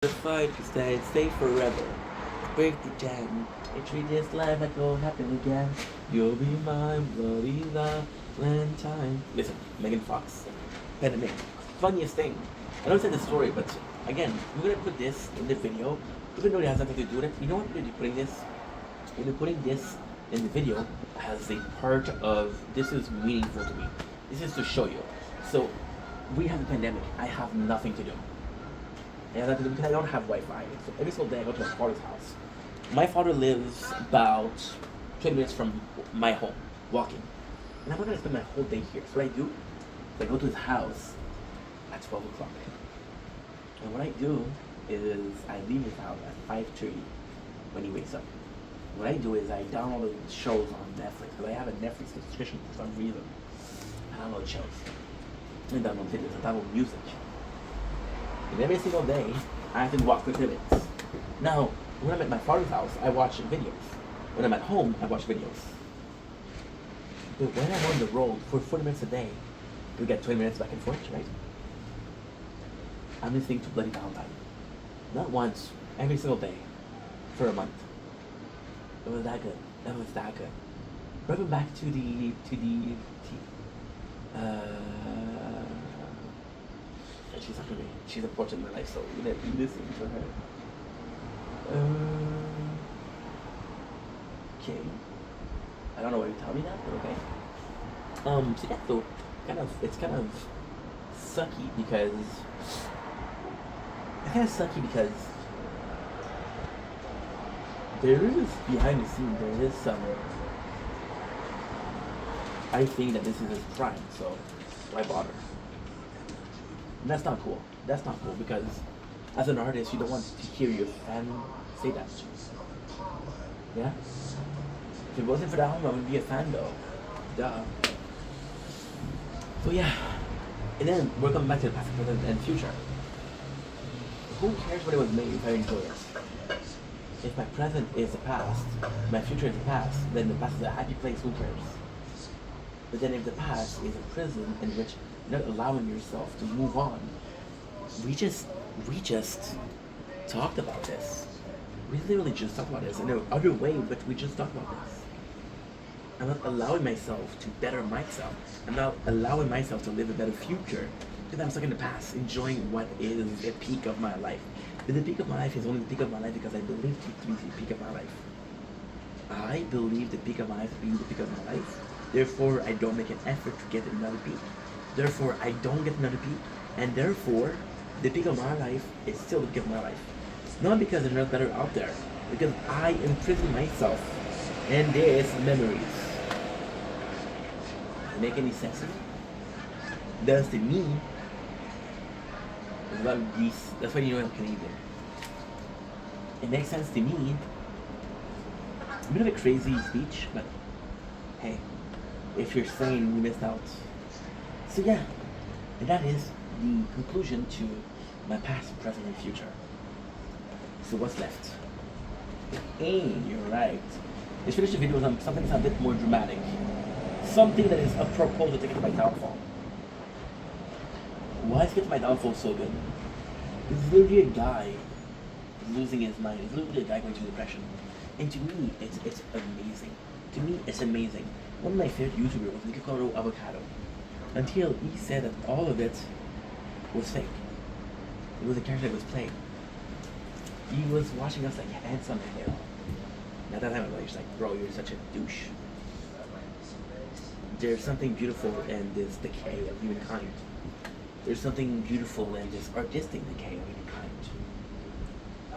The fight could stay forever. Break the jam. And treat this life like it'll happen again. You'll be my bloody Valentine. Listen, Megan Fox. Pandemic. Funniest thing. I don't say the story, but again, we're gonna put this in the video. Even though it has nothing to do with it, you know what we're putting this? We're putting this in the video as a part of this is meaningful to me. This is to show you. So we have a pandemic. I have nothing to do. And that's because I don't have Wi-Fi. So every single day I go to my father's house. My father lives about 20 minutes from my home, walking. And I'm not gonna spend my whole day here. So what I do is I go to his house at 12 o'clock. And what I do is I leave his house at 5:30 when he wakes up. What I do is I download shows on Netflix, because I have a Netflix subscription for some reason. I download shows. I download videos, I download music. And every single day, I have to walk for 10 minutes. Now, when I'm at my father's house, I watch videos. When I'm at home, I watch videos. But when I'm on the road for 40 minutes a day, we get 20 minutes back and forth, right? I'm listening to Bloody Valentine. Not once, every single day, for a month. It was that good. That was that good. Bring back to she's not gonna be. She's important in my life, so you know, be listening to her. Okay. I don't know why you tell me that, but okay. So yeah, so it's kind of sucky because there is behind the scenes there is some. I think that this is his prime, so why bother? And that's not cool. That's not cool because as an artist, you don't want to hear your fan say that. Yeah? If it wasn't for that album, I would be a fan though. Duh. So yeah. And then we're coming back to the past, present, and future. Who cares what it was made if I enjoy it? If my present is the past, my future is the past, then the past is a happy place, who cares? But then if the past is a prison in which you're not allowing yourself to move on, we just talked about this. We literally just talked about this in another way, but we just talked about this. I'm not allowing myself to better myself. I'm not allowing myself to live a better future because I'm stuck in the past, enjoying what is the peak of my life. But the peak of my life is only the peak of my life because I believe it to be the peak of my life. I believe the peak of my life to be the peak of my life. Therefore, I don't make an effort to get another peak. Therefore, I don't get another peak. And therefore, the peak of my life is still the peak of my life. Not because there's not better out there. Because I imprison myself in these memories. Does it make any sense? Does to me, there's a lot of these. That's why you know I'm Canadian. It makes sense to me. A bit of a crazy speech, but hey, if you're saying you missed out. So yeah, and that is the conclusion to my past, present, and future. So what's left? Hey, you're right. Let's finish the video with something that's a bit more dramatic. Something that is apropos to take it to my downfall. Why is Get to My Downfall so good? It's literally a guy losing his mind. It's literally a guy going through depression. And to me, it's amazing. To me, it's amazing. One of my favorite YouTubers was Nikocado Avocado. Until he said that all of it was fake. It was a character that was playing. He was watching us like ants on the hill. And at that time, I was like, bro, you're such a douche. There's something beautiful in this decay of humankind. There's something beautiful in this artistic decay of humankind.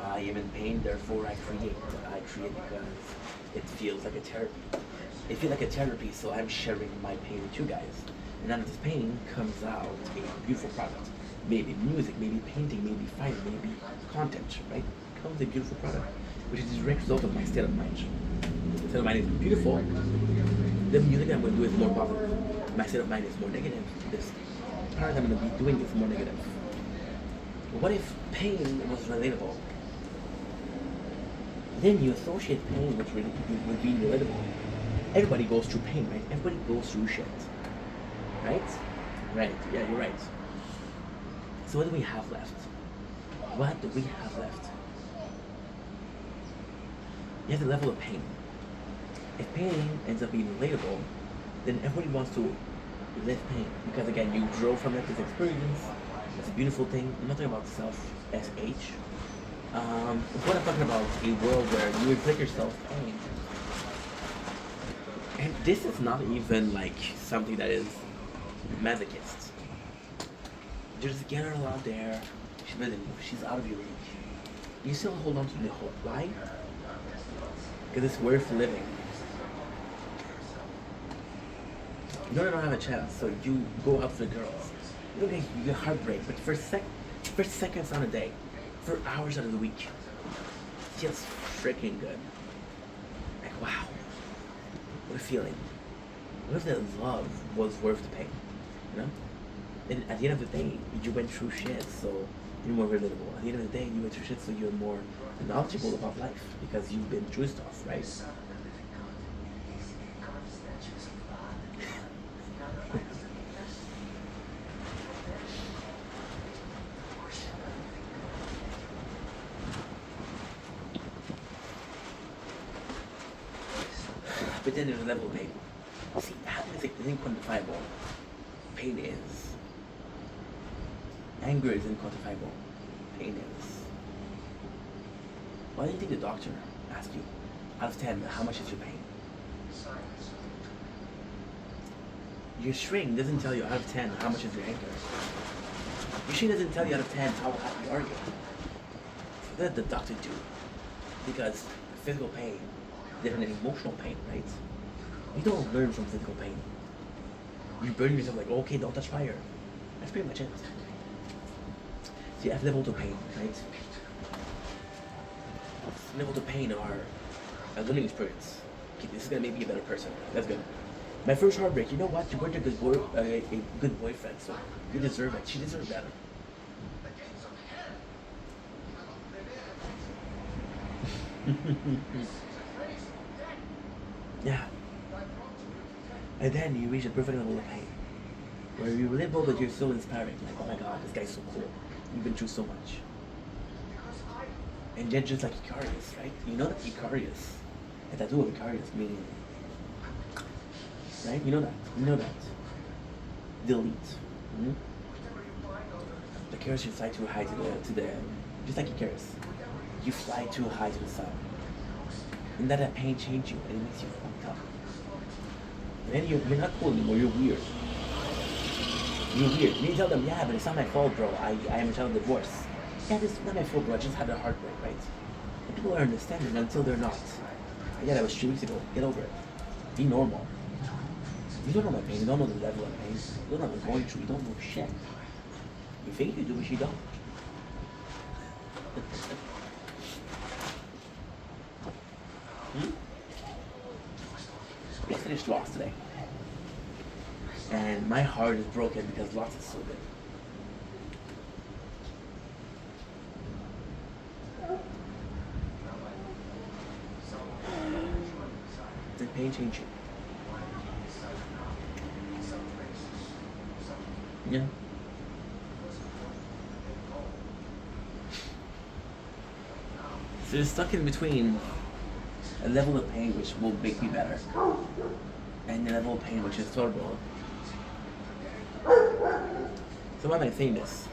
I am in pain, therefore I create. I create because it feels like a therapy. It feels like a therapy, so I'm sharing my pain with you guys. And out of this pain comes out a beautiful product. Maybe music, maybe painting, maybe fighting, maybe content, right? Comes a beautiful product, which is a direct result of my state of mind. The state of mind is beautiful. The music that I'm going to do is more positive. My state of mind is more negative. This product I'm going to be doing is more negative. What if pain was relatable? Then you associate pain with being relatable. Everybody goes through pain, right? Everybody goes through shit. Right? Right, yeah, you're right. So what do we have left? What do we have left? You have the level of pain. If pain ends up being relatable, then everybody wants to live pain. Because again, you grow from it, this experience. It's a beautiful thing. I'm not talking about self-SH. What I'm talking about is a world where you inflict yourself pain. And this is not even like something that is masochist. Just get her out there. She's better than you. She's out of your reach. You still hold on to the hope. Why? Because it's worth living. You don't have a chance, so you go out for the girls. You get heartbreak, but for seconds on a day, for hours out of the week, it feels freaking good. Like wow, what a feeling. What if that love was worth the pain? You know? And at the end of the day, you went through shit, so you're more relatable. At the end of the day, you went through shit, so you're more knowledgeable about life because you've been through stuff, right? But then there's a level of pain. See, happiness isn't quantifiable. Pain is. Anger is unquantifiable. Pain is. Why do you think the doctor asked you, out of 10, how much is your pain? Your shrink doesn't tell you out of 10 how much is your anger. Your shrink doesn't tell you out of 10 how happy are you. Let the doctor do. Because physical pain is different than emotional pain, right? You don't learn from physical pain. You burn yourself like, okay, don't touch fire. That's pretty much it. So you have level to pain, right? Level to pain are a learning experience. Okay, this is gonna make me a better person. That's good. My first heartbreak, you know what? You weren't a good boyfriend, so you deserve it. She deserved better. Yeah. And then you reach a perfect level of pain. Where you relatable but you're so inspiring. Like, oh my god, this guy's so cool. You've been through so much. And then just like Icarus, right? You know that Icarus, a tattoo of Icarus meaning, right? You know that. You know that. Delete. Mm-hmm. The Icarus, you fly too high to the just like Icarus. You fly too high to the sun. And that pain changes you and it makes you fucked up. And then you're not cool anymore, you're weird. You're weird. You tell them, yeah, but it's not my fault, bro. I am a child of divorce. Yeah, this is not my fault, bro. I just had a heartbreak, right? And people are understanding until they're not. Yeah, that was 3 weeks ago. Get over it. Be normal. You don't know my pain. You don't know the level of pain. You don't know what I'm going through. You don't know shit. You think you do, but you don't. I finished Lost today. And my heart is broken because Lost is so good. The pain change you. Yeah. So you're stuck in between a level of pain which will make me better and a level of pain which is tolerable. So why am I saying this?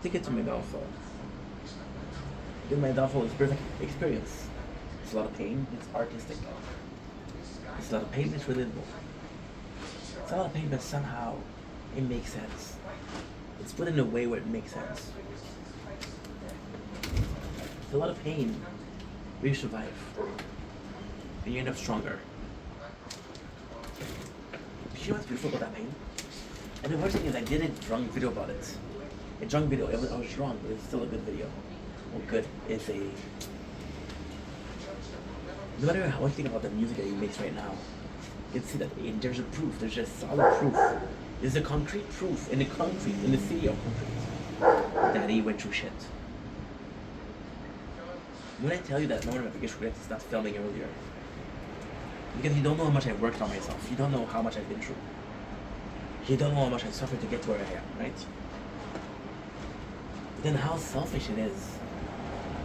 Take it to my downfall. Because my downfall is perfect experience. It's a lot of pain, it's artistic. It's a lot of pain, it's relatable. It's a lot of pain, but somehow it makes sense. It's put in a way where it makes sense. It's a lot of pain, but you survive. And you end up stronger. You know what's beautiful about that pain? And the worst thing is I did a drunk video about it. A drunk video, I was drunk, but it's still a good video. Well, good, it's a... No matter what you think about the music that he makes right now, you can see that there's a proof, there's just solid proof. There's a concrete proof in the city of concrete, that he went through shit. When I tell you that one of my biggest regrets is not filming earlier, because you don't know how much I worked on myself, you don't know how much I've been through. You don't know how much I suffered to get to where I am, right? then how selfish it is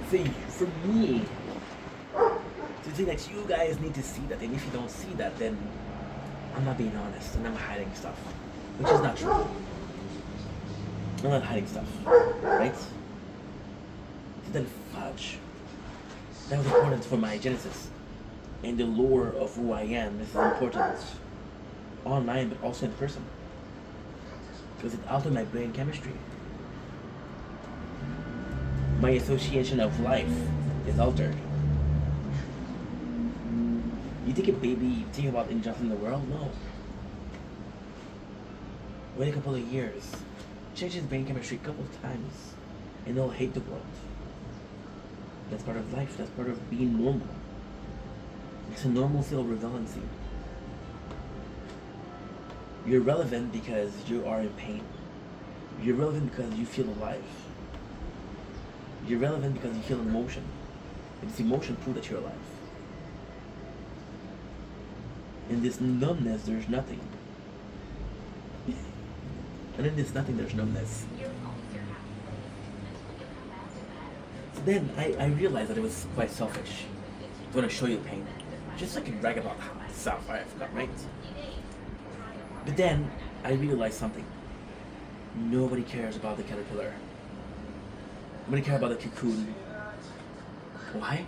for me to think that you guys need to see that. And if you don't see that, then I'm not being honest and I'm hiding stuff, which is not true. I'm not hiding stuff, right? So then fudge. That was important for my genesis. And the lore of who I am. This is important online but also in person. Because it altered my brain chemistry. My association of life is altered. You think a baby, you think about injustice in the world? No. Wait a couple of years. Change his brain chemistry a couple of times. And they'll hate the world. That's part of life. That's part of being normal. It's a normalcy of relevancy. You're relevant because you are in pain. You're relevant because you feel alive. You're relevant because you feel emotion. And this emotion proves that you're alive. In this numbness, there's nothing. And in this nothing, there's numbness. So then I realized that it was quite selfish. I want to show you the pain. Just so I can brag about myself, I forgot, right? But then I realized something. Nobody cares about the caterpillar. Nobody cares about the cocoon. Why?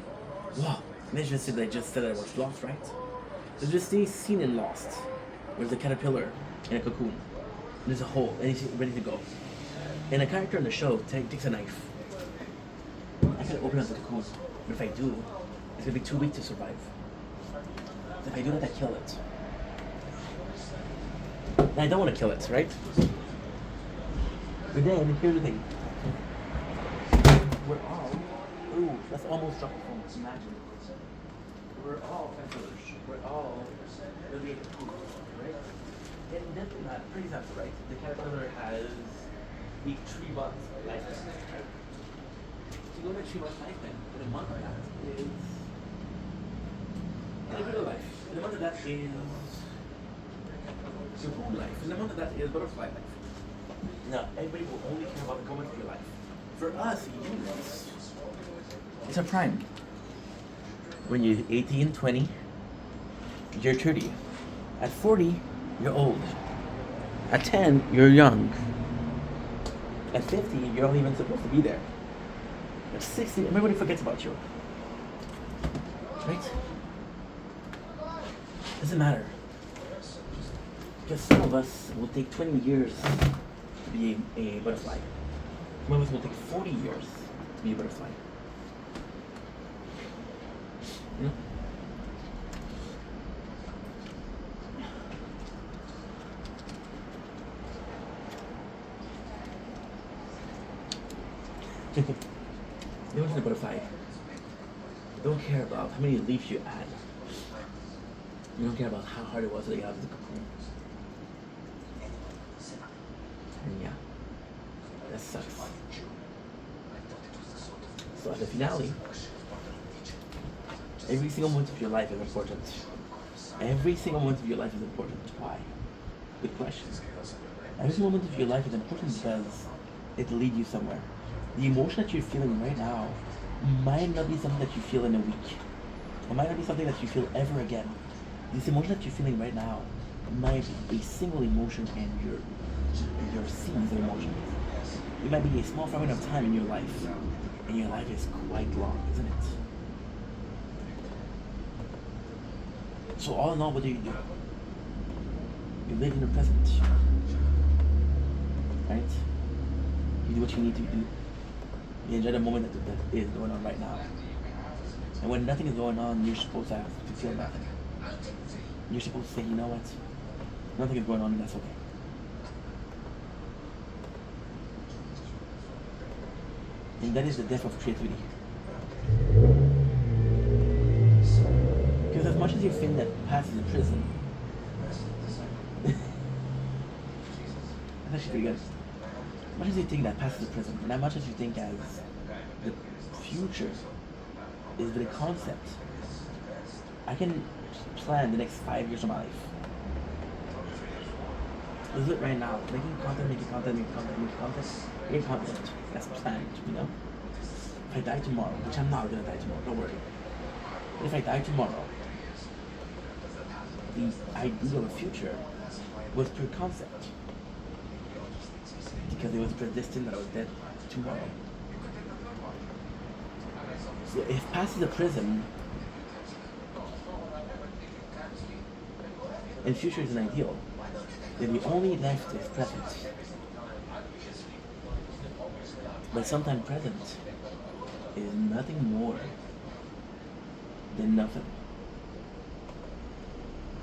Well, they just said that I was lost, right? There's this scene in Lost where there's a caterpillar in a cocoon. And there's a hole, and he's ready to go. And a character in the show takes a knife. I can open up the cocoon, but if I do, it's gonna be too weak to survive. If I do that, I kill it. And I don't want to kill it, right? But then, here's the thing. We're all... Ooh, that's almost dropped the phone. Imagine. We're all caterpillars. We're all really right? And that's not pretty simple, right? The caterpillar has a 3 months lifespan, right? So you go to 3 months lifespan, and a month of that is caterpillar life. And a month of that is your home life. And a month of that is butterfly life. Now, everybody will only care about the moments of your life. For us, humans, it's a prime. When you're 18, 20, you're 30. At 40, you're old. At 10, you're young. At 50, you're not even supposed to be there. At 60, everybody forgets about you. Right? Doesn't matter. Because some of us will take 20 years to be a butterfly. Some of us will take 40 years to be a butterfly. You know? You want to butterfly. Don't care about how many leaves you add. You don't care about how hard it was to get out of the cocoon. And yeah, that sucks. So at the finale, every single moment of your life is important. Every single moment of your life is important. Why? Good question. Every single moment of your life is important because it leads you somewhere. The emotion that you're feeling right now might not be something that you feel in a week. It might not be something that you feel ever again. This emotion that you're feeling right now might be a single emotion in your series of emotions. It might be a small fragment of time in your life. And your life is quite long, isn't it? So all in all, what do? You live in the present. Right? You do what you need to do. You enjoy the moment that is going on right now. And when nothing is going on, you're supposed to have to feel nothing. You're supposed to say, you know what? Nothing is going on and that's okay. And that is the death of creativity. Because as much as you think that past is a prison, that's actually pretty good. As much as you think that past is a prison, and as much as you think as the future is the concept, I can plan the next 5 years of my life. Let's do it right now. Making content. Incontinent. That's planned, you know? If I die tomorrow, which I'm not gonna die tomorrow, don't worry. But if I die tomorrow, the idea of a future was pure concept. Because it was predestined that I was dead tomorrow. So if past is a prism, and future is an ideal, then the only left is present. But sometimes present is nothing more than nothing.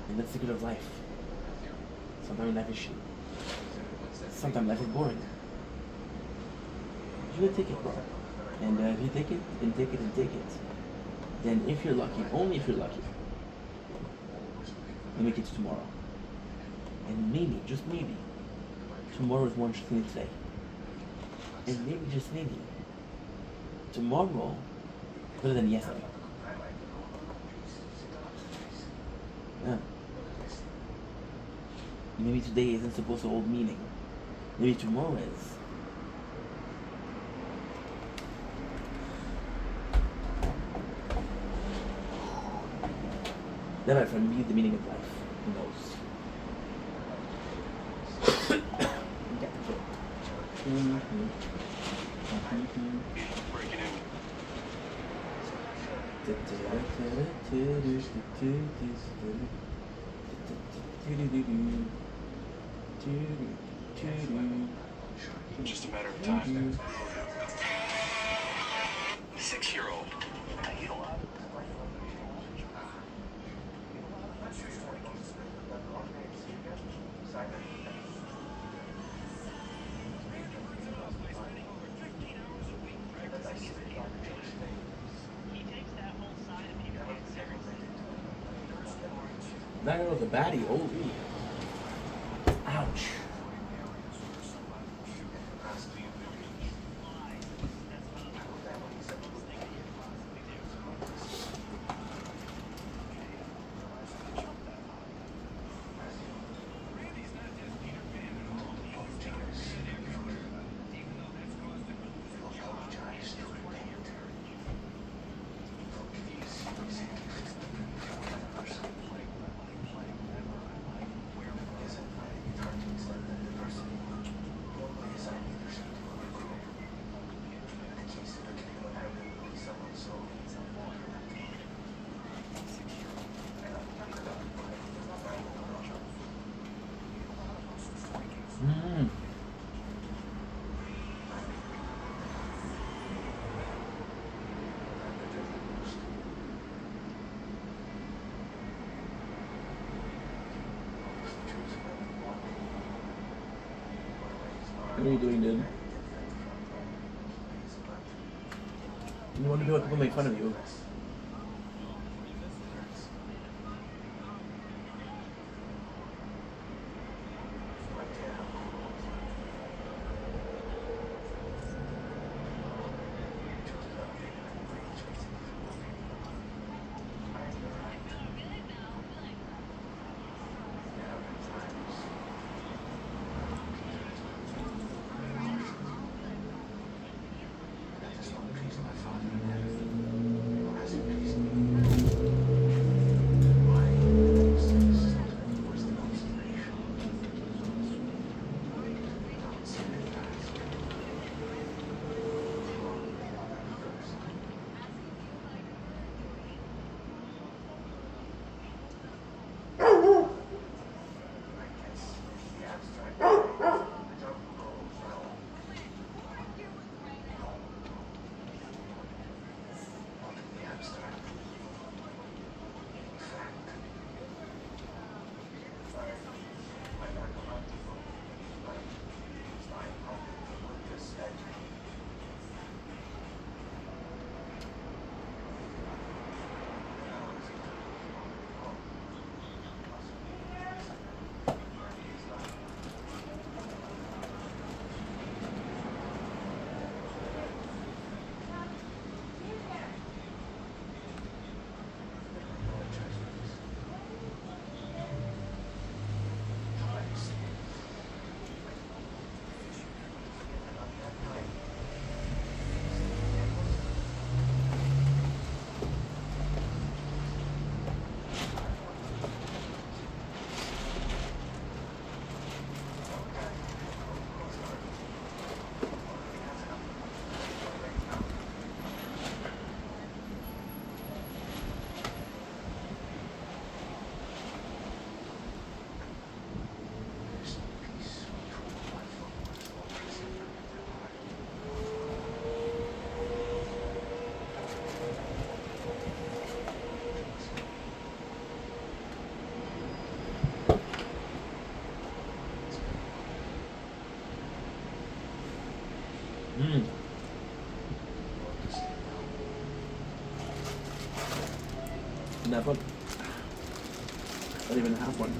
And that's the good of life. Sometimes life is shit. Sometimes life is boring. You gotta take it, bro. And if you take it, and take it, and take it, then if you're lucky, only if you're lucky, you make it to tomorrow. And maybe, just maybe, tomorrow is more interesting than today. And maybe, just maybe, tomorrow is better than yesterday. Yeah. Maybe today isn't supposed to hold meaning. Maybe tomorrow is. That might for me the meaning of life. Who knows? Just a matter of time. 6-year-old. That girl was a baddie, holy. Ouch. What are you doing, dude? You want to do it, people make fun of you. Never. I don't even have one.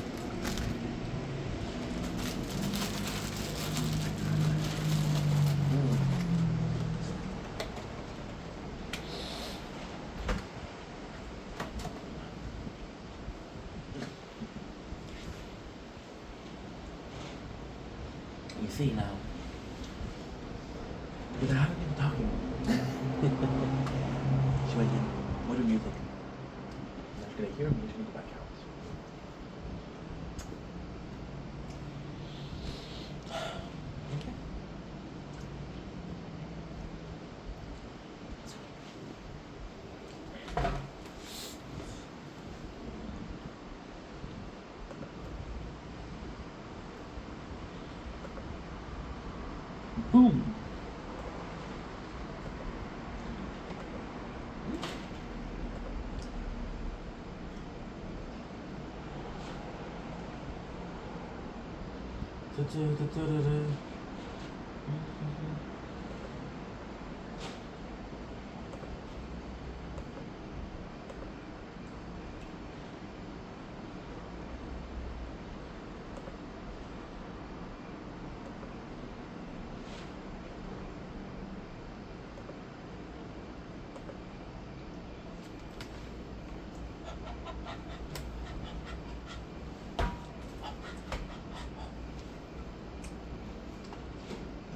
You see now. But I haven't been talking. She went in. What do you think? I'm not gonna hear me. She's gonna go back out. Okay. Boom.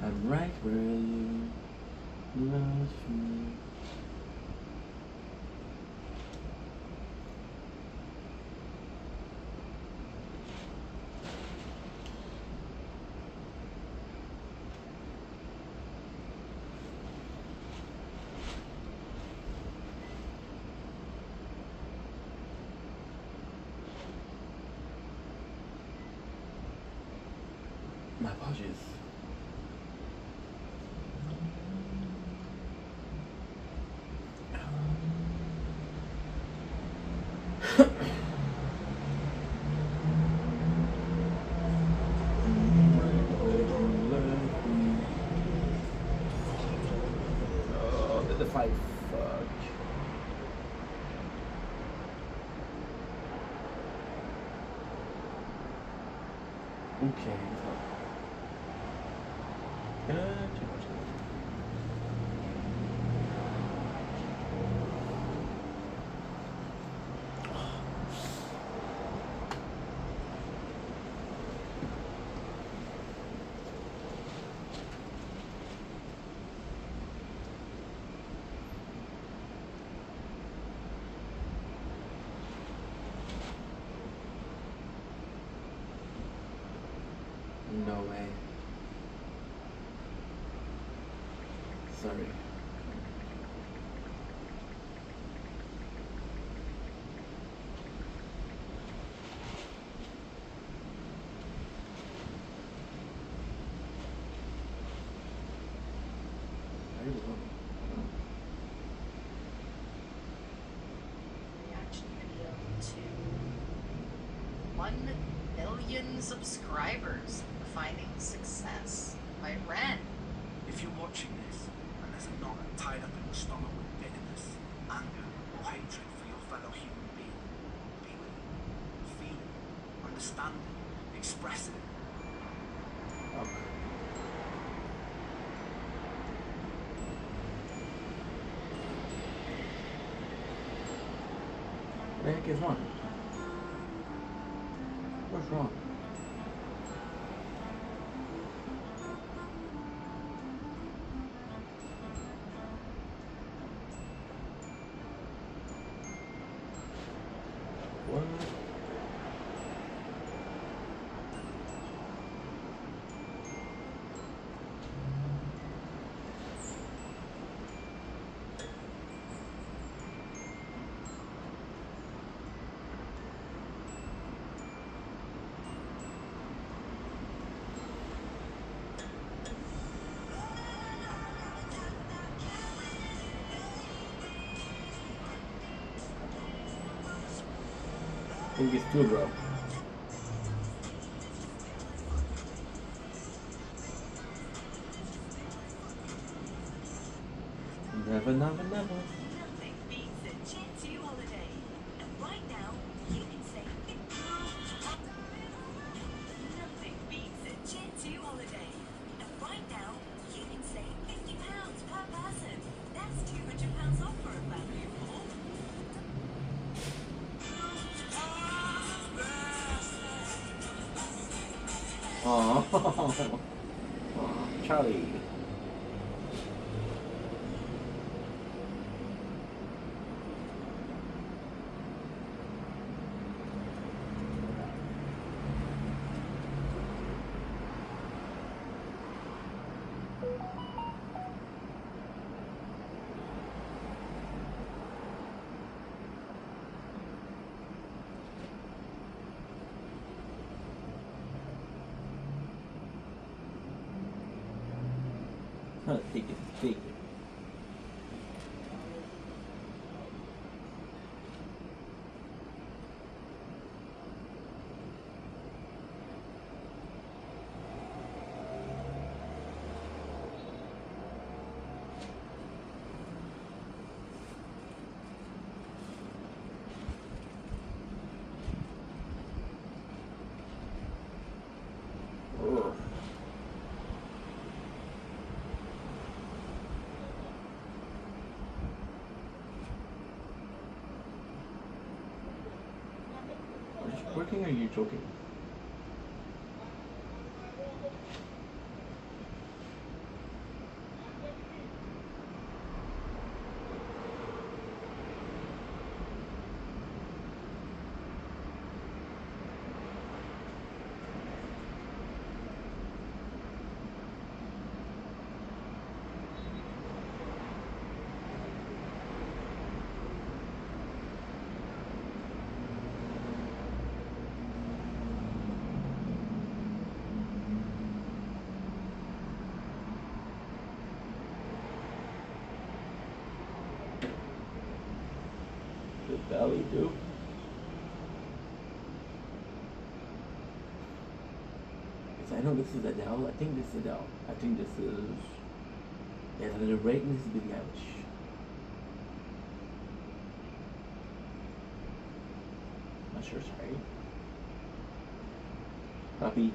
I'm right where you left me. My apologies. The fight. Fuck. Okay. Too much. No way. Sorry. I will. Reaction video to 1 million subscribers. Finding Success by Ren. If you're watching this and there's a knot tied up in your stomach with bitterness, anger, or hatred for your fellow human being, be with it, feel it, understand it, express it. Okay. What the heck is wrong? What's wrong? What? I think it's too, bro. Never, never, never. Nothing beats a Jet 2 holiday. And right Aww. Aw, Charlie. Huh, take it, take it. Ugh. Are you working or are you joking? The belly, dude. I know this is Adele. I think this is Adele. I think this is. Yeah, the rating is Billie Eilish. Not sure, sorry. Copy.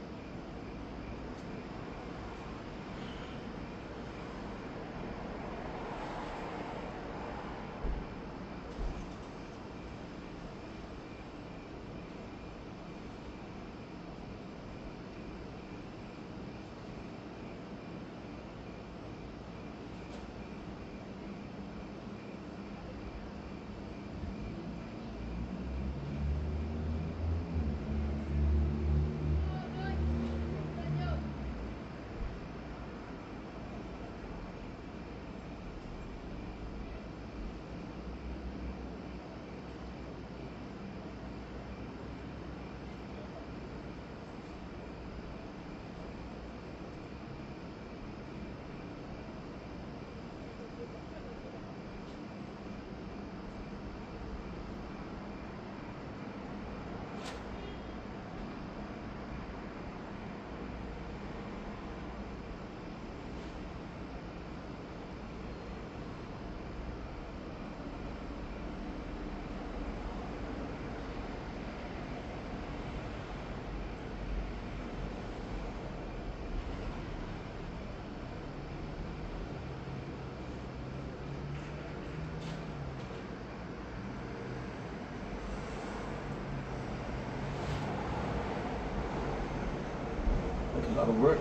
That's a lot of work.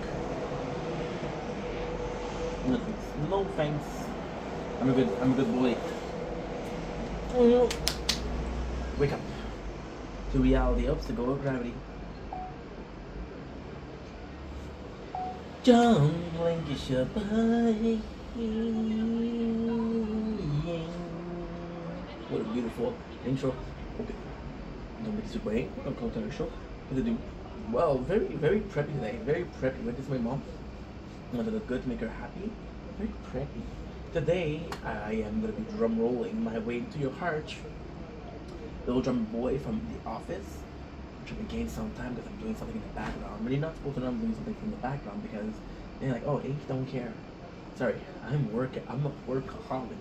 Nothing. No thanks. I'm a good boy. Wake up. To reality, obstacle of gravity. Trong Lancashire Bay. What a beautiful intro. Okay. Don't make it super late. Don't call it a show. What to do? Well, very preppy today. Very preppy. Went to see my mom. I wanted to look good, make her happy. Very preppy. Today, I am going to be drum rolling my way to your heart. Little drum boy from The Office. Which I've been gaining some time because I'm doing something in the background. I'm really not supposed to know I'm doing something from the background because they're like, oh, H don't care. Sorry, I'm a workaholic.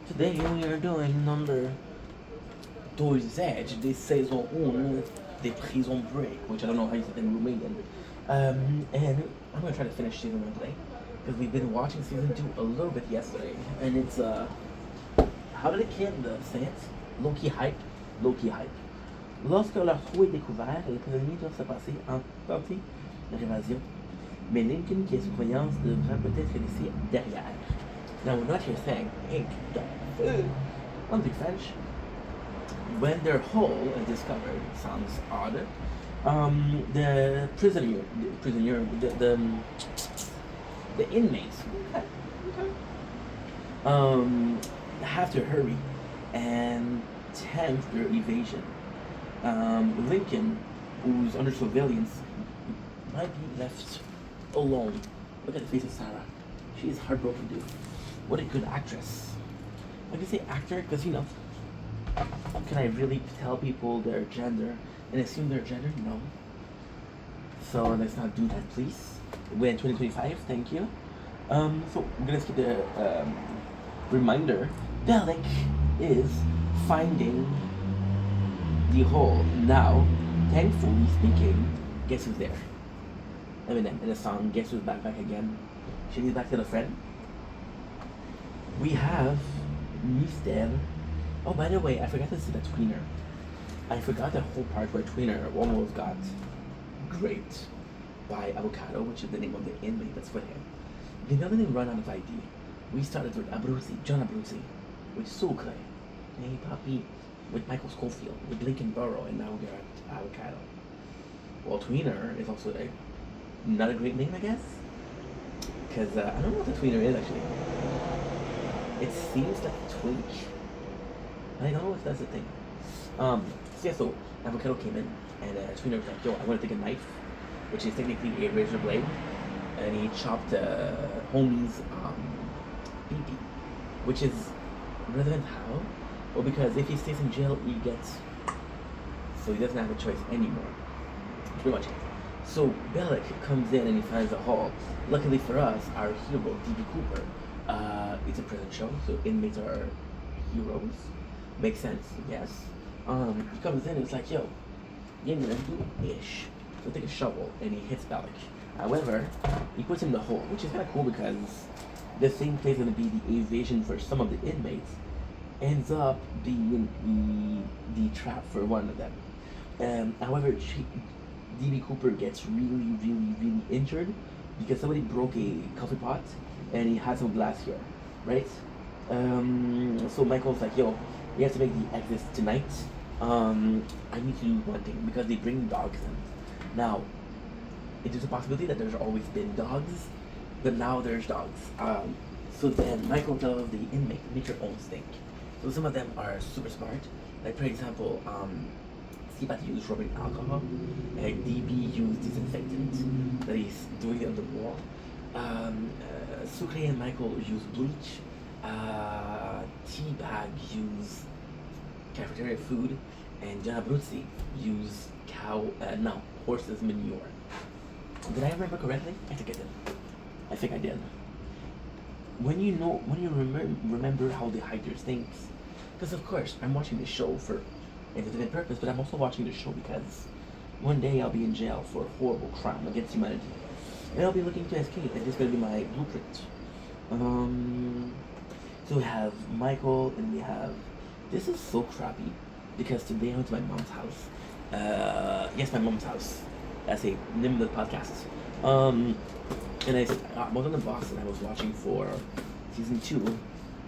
Today we are doing number 2 de saison 1 de Prison Break, which I don't know how you say it in Romanian. And I'm gonna try to finish season 1 today because we've been watching season 2 a little bit yesterday, and it's how did the kid say it? Low-key hype. Low-key hype. Lorsque leur trou est découvert, les prisonniers doivent se passer en partie révasion. Mais Lincoln, qui est sous croyance, devra peut-être laisser derrière. Now, we're not here saying ink, dog, food. On big French. When their hole is discovered, sounds odd. The inmates, have to hurry and tempt their evasion. Lincoln, who's under surveillance, might be left alone. Look at the face of Sarah. She is heartbroken, dude. What a good actress. I can say actor because, you know, can I really tell people their gender and assume their gender? No. So let's not do that, please. We're in 2025, thank you. So we're gonna skip the reminder. Bellic is finding the hole now. Thankfully speaking, guess who's there? Eminem in the song Guess Who's Back Again. She leads back to the friend. We have Mister. Oh, by the way, I forgot to say the tweener. I forgot the whole part where tweener almost got raped by Avocado, which is the name of the inmate that's with him. The villain run out of ID. We started with Abruzzi, John Abruzzi, with Sucre, Hey Papi, with Michael Scofield, with Lincoln Burrow, and now we're at Avocado. Well, tweener is also not a great name, I guess, because I don't know what the tweener is actually. It seems like a twink. I don't know if that's a thing. So yeah, so Avocado came in, and tweener was like, yo, I want to take a knife, which is technically a razor blade, and he chopped homie's BB, which is relevant how? Well, because if he stays in jail, he gets, so he doesn't have a choice anymore. Pretty much. So Bellic comes in and he finds a hole. Luckily for us, our hero, D.B. Cooper, it's a prison show, so inmates are heroes. Makes sense, yes. He comes in and it's like, yo, you ain't gonna do ish. So take a shovel and he hits Bellic. However, he puts him in the hole, which is kind of cool because the same place is going to be the evasion for some of the inmates ends up being the trap for one of them. However, D.B. Cooper gets really injured because somebody broke a coffee pot and he had some glass here, right? So Michael's like, yo, we have to make the exit tonight. I need to do one thing because they bring dogs in. Now, there's a possibility that there's always been dogs, but now there's dogs. So then Michael tells the inmate, make your own stink. So some of them are super smart. Like for example, Steve had to use rubbing alcohol, and DB used disinfectant that he's doing on the wall. Sucre and Michael use bleach. Teabag use cafeteria food, and John Abruzzi use horse's manure. Did I remember correctly? I think I did. I think I did. When you remember how they hide their stinks, because of course I'm watching this show for entertainment purpose, but I'm also watching this show because one day I'll be in jail for a horrible crime against humanity, and I'll be looking to escape, and this is gonna be my blueprint. So we have Michael, and we have. This is so crappy because today I went to my mom's house. Yes, my mom's house. That's the name of the podcast. And I was on the box and I was watching for season 2,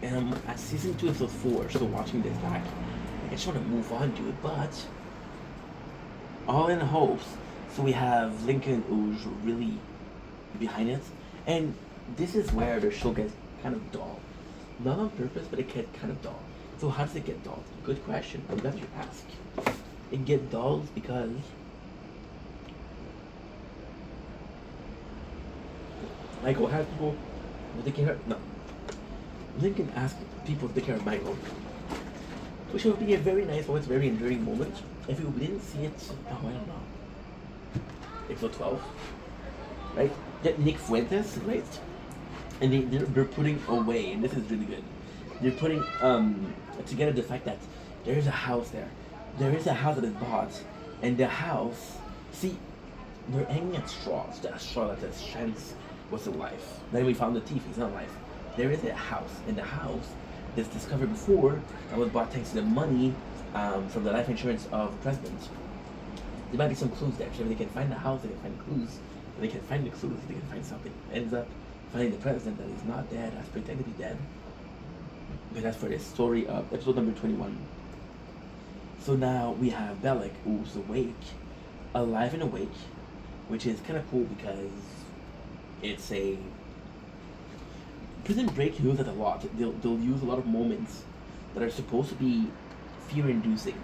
and I'm at season 2 episode 4, still watching this back. I just want to move on to it, but all in hopes. So we have Lincoln, who's really behind it, and this is where the show gets kind of dull. Not on purpose, but it gets kind of dull. So how does it get dull? Good question. I'm glad you ask. It gets dull because Michael has people to take care of. No. Lincoln asked people to take care of Michael, which would be a very nice moment, very enduring moment. If we didn't see it, I don't know. Episode 12, right? Get Nick Fuentes, right? And they're putting away, and this is really good. They're putting together the fact that there is a house there. There is a house that is bought, and the house. See, they're hanging at straws. The straw that says Chance was alive. Then we found the thief. He's not alive. There is a house, and the house that's discovered before that was bought thanks to the money from the life insurance of the president. There might be some clues there. So if they can find the house, they can find clues. and they can find the clues, they can find something. Ends up finding the president that is not dead, as pretended to be dead. But that's for the story of episode number 21. So now we have Bellic, who's awake, alive and awake, which is kind of cool because it's a Prison Break uses that a lot. They'll use a lot of moments that are supposed to be fear-inducing.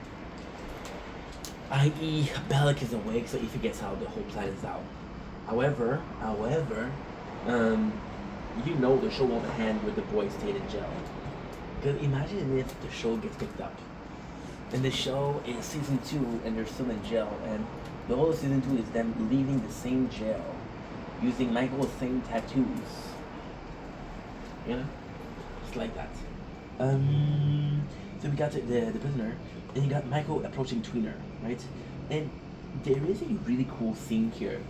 I.e., Bellic is awake, so if he gets out, the whole plan is out. However, you know the show won't hand with the boys stayed in jail. Because imagine if the show gets picked up, and the show is season 2, and they're still in jail, and the whole of season 2 is them leaving the same jail, using Michael's same tattoos. You know, just like that. So we got the prisoner, and you got Michael approaching Tweener, right? And there is a really cool scene here.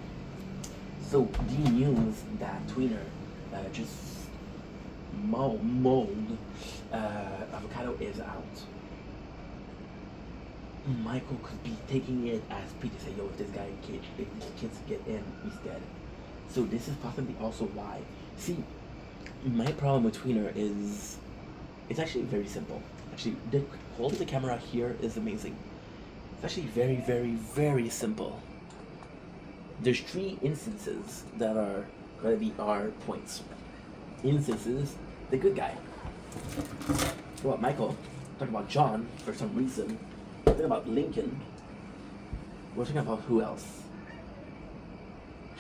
So the news that Tweener just mauled Avocado is out. Michael could be taking it as Pete to say, yo, if this kids get in, he's dead. So this is possibly also why. See, my problem with Tweener is it's actually very simple. Actually, the quality of the camera here is amazing. It's actually very, very, very simple. There's 3 instances that are going to be our points. Instances, the good guy. Talk about Michael. Talk about John for some reason. Talking about Lincoln. We're talking about who else?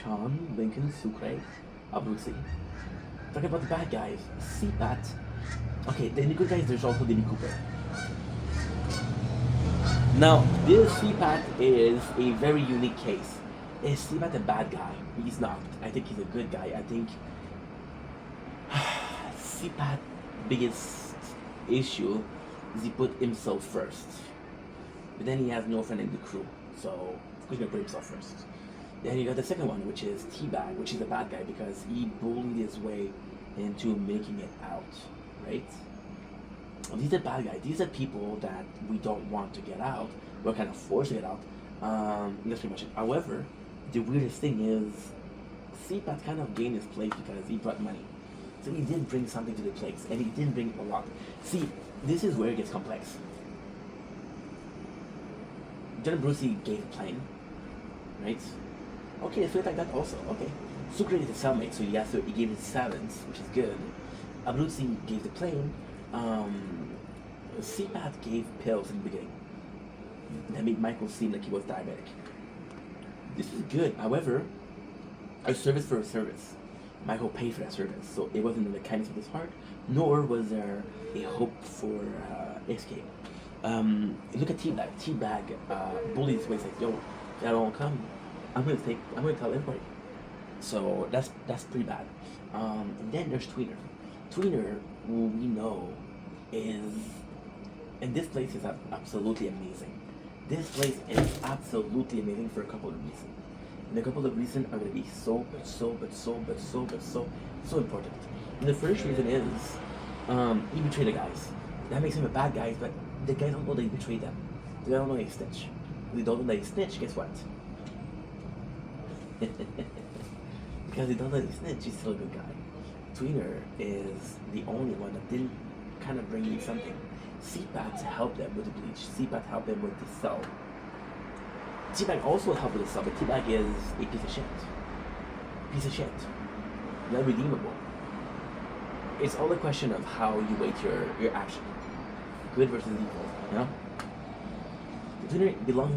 John, Lincoln, Sucre, Abruzzi. Talking about the bad guys. CPAT. Okay, then the good guys, there's also Denny Cooper. Now, this CPAT is a very unique case. Is CPAT a bad guy? He's not. I think he's a good guy. I think CPAT's biggest issue is he put himself first. But then he has no friend in the crew. So, of course, he's going to put himself first. Then you got the second one, which is T-Bag, which is a bad guy because he bullied his way into making it out, right? Well, these are bad guys. These are people that we don't want to get out. We're kind of forced to get out. That's pretty much it. However, the weirdest thing is CPAT kind of gained his place because he brought money. So he did bring something to the place, and he didn't bring a lot. See, this is where it gets complex. John Brucey gave a plane, right? Okay, so it's like that also. Okay. Sucre is a cellmate, so he gave his servants, which is good. Abruzzi gave the plane. CPAT gave pills in the beginning. That made Michael seem like he was diabetic. This is good. However, a service for a service. Michael paid for that service, so it wasn't in the kindness of his heart, nor was there a hope for escape. Look at T-Bag. T-Bag bullies his way, says, yo, that don't come. I'm gonna tell everybody. So that's pretty bad. And then there's Tweener. Tweener, who we know is, and this place is absolutely amazing. This place is absolutely amazing for a couple of reasons. And a couple of reasons are going to be so important. And the first reason is, he betrayed the guys. That makes him a bad guy, but the guys don't know that he betrayed them. They don't know he snitched. They don't know that he snitched, guess what? Because they don't know that he snitched, he's still a good guy. Tweener is the only one that didn't kind of bring in something. CPAT helped them with the bleach. CPAT helped them with the cell. T-Bag also helped with the cell, but T-Bag is a piece of shit. Piece of shit. Not redeemable. It's all a question of how you weight your action. Good versus evil, you know? The Tweener belongs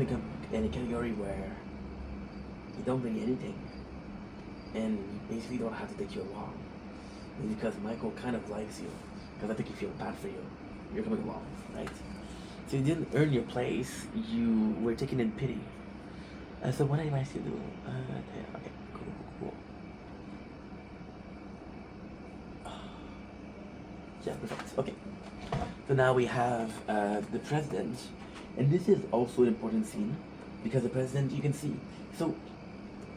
in a category where you don't bring anything. And you basically don't have to take you along. It's because Michael kind of likes you. Because I think he feels bad for you. You're coming along, right? So you didn't earn your place, you were taken in pity. So what am I to do? Okay, cool. Yeah, perfect. Okay. So now we have the president, and this is also an important scene because the president, you can see. So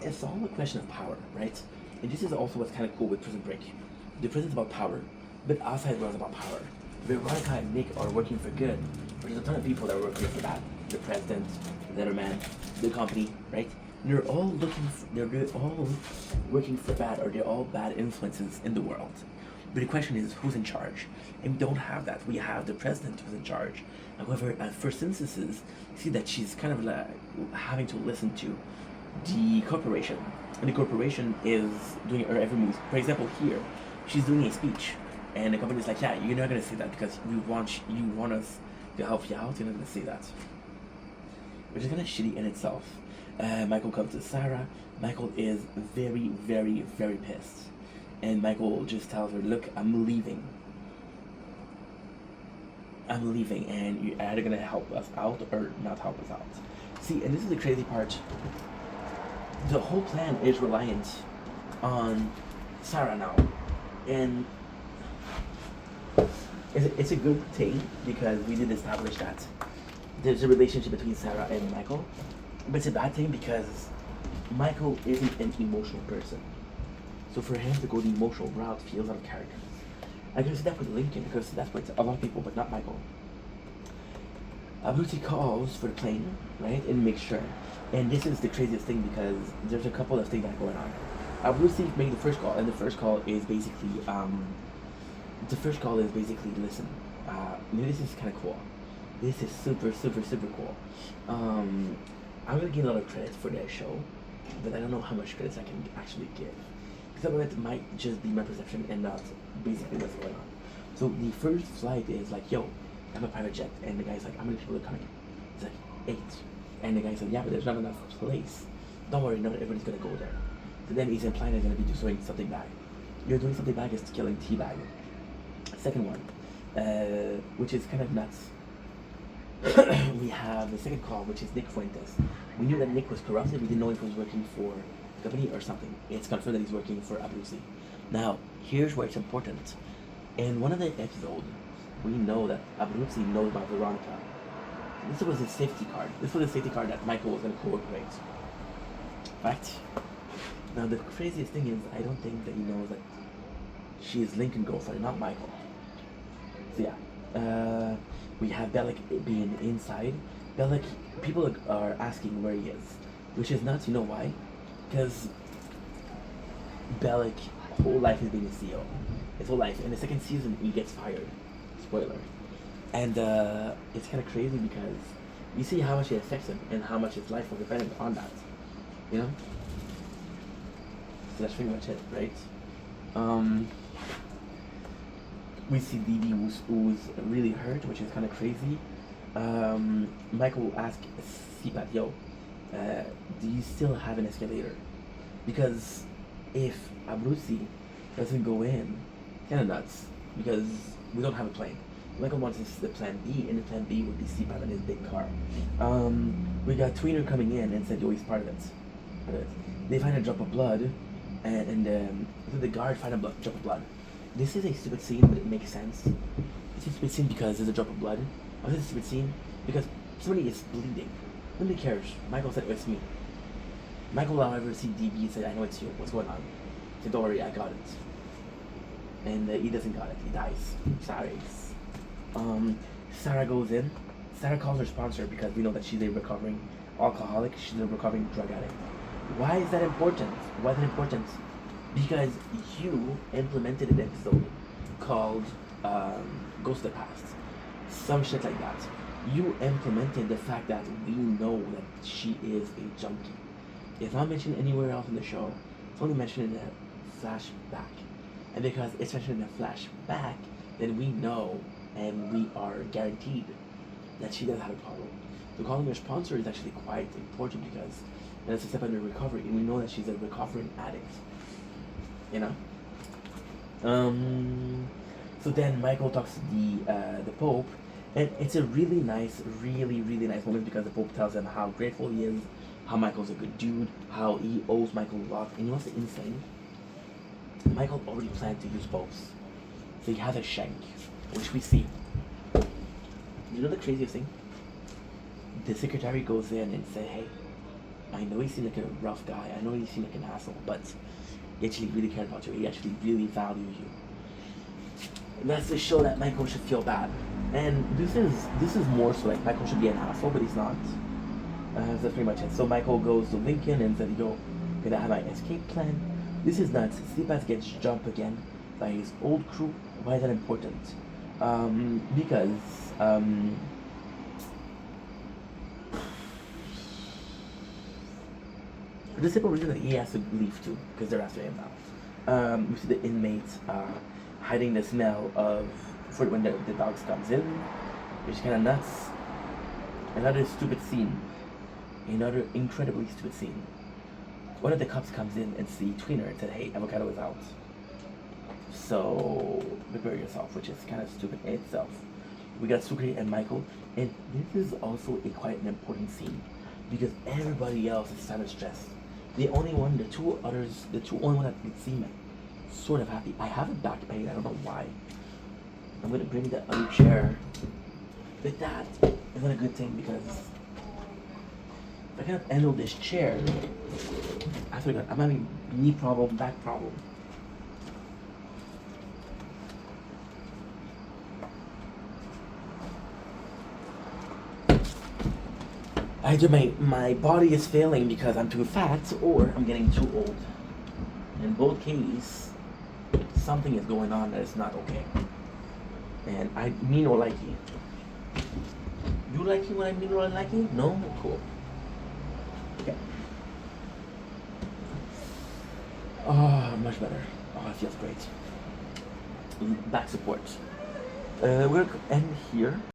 it's all a question of power, right? And this is also what's kind of cool with Prison Break. The prison's about power, but outside world is about power. Veronica and Nick are working for good, but there's a ton of people that are working for that. The president, the Letterman, the company, right? they're all they're all working for bad, or they're all bad influences in the world. But the question is, who's in charge? And we don't have that. We have the president who's in charge. However, at first instances, you see that she's kind of like having to listen to the corporation, and the corporation is doing her every move. For example, here, she's doing a speech, and the company's like, "Yeah, you're not gonna say that because you want us to help you out. You're not gonna say that," which is kind of shitty in itself. Michael comes to Sarah. Michael is very, very, very pissed, and Michael just tells her, "Look, I'm leaving. And you're either gonna help us out or not help us out." See, and this is the crazy part. The whole plan is reliant on Sarah now, and it's a good thing because we did establish that there's a relationship between Sarah and Michael, but it's a bad thing because Michael isn't an emotional person. So for him to go the emotional route feels out of character. I can see that with Lincoln, because that's with a lot of people, but not Michael. Abruzzi calls for the plane, right, and makes sure. And this is the craziest thing because there's a couple of things that are going on. Abruzzi made the first call, and the first call is basically, listen, this is kind of cool. This is super, super, super cool. I'm gonna give a lot of credit for that show, but I don't know how much credit I can actually give. Some of it might just be my perception and not basically what's going on. So the first flight is like, "Yo, I'm a private jet," and the guy's like, "How many people are coming?" It's like 8, and the guy said, "Yeah, but there's not enough place. Don't worry, not everybody's gonna go there." So then he's implying they're gonna be doing something bad. You're doing something bad is killing Teabag. Second one, which is kind of nuts. We have the second call, which is Nick Fuentes. We knew that Nick was corrupted. We didn't know if he was working for the company or something. It's confirmed that he's working for Abruzzi. Now, here's where it's important. In one of the episodes, we know that Abruzzi knows about Veronica. This was his safety card. This was the safety card that Michael was going to cooperate. Right? Now, the craziest thing is, I don't think that he knows that she is Lincoln girlfriend, not Michael. So yeah, we have Bellic being inside. Bellic, people are asking where he is, which is nuts. You know why? Because Bellic whole life is being a CEO. His whole life. In the second season, he gets fired. Spoiler. And it's kind of crazy because you see how much it affects him and how much his life was dependent on that. You know? So that's pretty much it, right? We see Dee Dee who's really hurt, which is kind of crazy. Michael will ask Seapat, "Yo, do you still have an escalator?" Because if Abruzzi doesn't go in, kind of nuts, because we don't have a plane. Michael wants the plan B, and the plan B would be Seapat in his big car. We got Tweener coming in and said, "Yo, he's part of it." They find a drop of blood, and the guard find a drop of blood. This is a stupid scene, but it makes sense. It's a stupid scene because there's a drop of blood. Why is it a stupid scene? Because somebody is bleeding. Nobody cares. Michael said, "It's me." Michael, however, see DB and said, "I know it's you. What's going on?" He said, "Don't worry, I got it." And he doesn't got it. He dies. Sorry. Sarah goes in. Sarah calls her sponsor because we know that she's a recovering alcoholic. She's a recovering drug addict. Why is that important? Why is it important? Because you implemented an episode called Ghost of the Past. Some shit like that. You implemented the fact that we know that she is a junkie. It's not mentioned anywhere else in the show. It's only mentioned in a flashback. And because it's mentioned in a flashback, then we know and we are guaranteed that she does have a problem. So calling her sponsor is actually quite important because it's a step under recovery, and we know that she's a recovering addict. You know? So then Michael talks to the Pope, and it's a really nice moment because the Pope tells him how grateful he is, how Michael's a good dude, how he owes Michael a lot, and you know what's insane? Michael already planned to use popes. So he has a shank, which we see. You know the craziest thing? The secretary goes in and says, "Hey, I know he seemed like a rough guy, I know he seemed like an asshole, but he actually really cared about you, he actually really values you." And that's to show that Michael should feel bad. And this is more so like Michael should be an asshole, but he's not. So that's pretty much it. So Michael goes to Lincoln and says, yo, gonna have my escape plan. This is nuts. Seabass gets jumped again by his old crew. Why is that important? Because for the simple reason that he has to leave too, because they're after him now. You see the inmates hiding the smell of for when the dogs comes in, which is kind of nuts. Another stupid scene. Another incredibly stupid scene. One of the cops comes in and see Tweener and said, "Hey, Avocado is out. So prepare yourself," which is kind of stupid in itself. We got Sucre and Michael, and this is also a quite an important scene because everybody else is kind of stressed. The only one, the two only one that seem sort of happy. I have a back pain. I don't know why. I'm gonna bring the other chair. But that is not a good thing because if I cannot handle this chair, I'm having knee problem, back problem. Either my body is failing because I'm too fat or I'm getting too old. In both cases, something is going on that is not okay. And I mean or like it. You like it when I mean or like it? No? Cool. Okay. Oh, much better. Oh, it feels great. Back support. We're gonna end here.